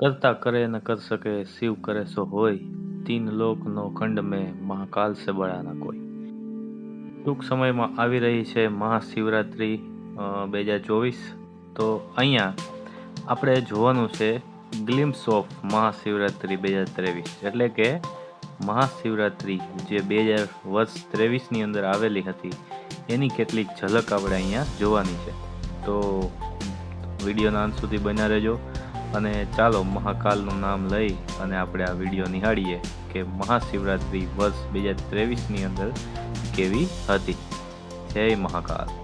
करता करे न कर सके शिव करे सो होय, तीन लोक नो खंड में महाकाल से बड़ा ना कोई। ટૂંક સમયમાં આવી રહી છે મહાશિવરાત્રિ 2024। તો અહીંયા આપણે જોવાનું છે ગ્લિમ્સ ઓફ મહાશિવરાત્રિ 2023, એટલે કે મહાશિવરાત્રિ જે 2023ની અંદર આવેલી હતી એની કેટલીક ઝલક આપણે અહીંયા જોવાની છે। તો વિડીયોના અંત સુધી બન્યા રહેજો અને ચાલો મહાકાલનું નામ લઈ અને આપણે આ વિડીયો નિહાળીએ કે મહાશિવરાત્રિ વર્ષ 2023ની અંદર કેવી હતી। જય મહાકાલ।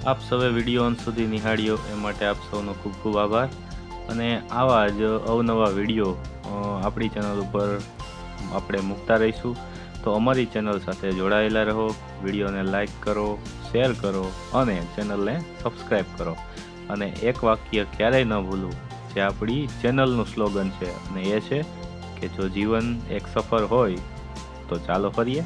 આપ સૌએ વિડીયો અંત સુધી નિહાળ્યો એ માટે આપ સૌનો ખૂબ ખૂબ આભાર। અને આવા જ અવનવા વિડીયો આપણી ચેનલ ઉપર આપણે મૂકતા રહીશું। તો અમારી ચેનલ સાથે જોડાયેલા રહો, વિડીયોને લાઈક કરો, શેર કરો અને ચેનલને સબસ્ક્રાઈબ કરો। અને એક વાક્ય ક્યારેય ન ભૂલવું જે આપણી ચેનલનું સ્લોગન છે, અને એ છે કે જો જીવન એક સફર હોય તો ચાલો ફરીએ।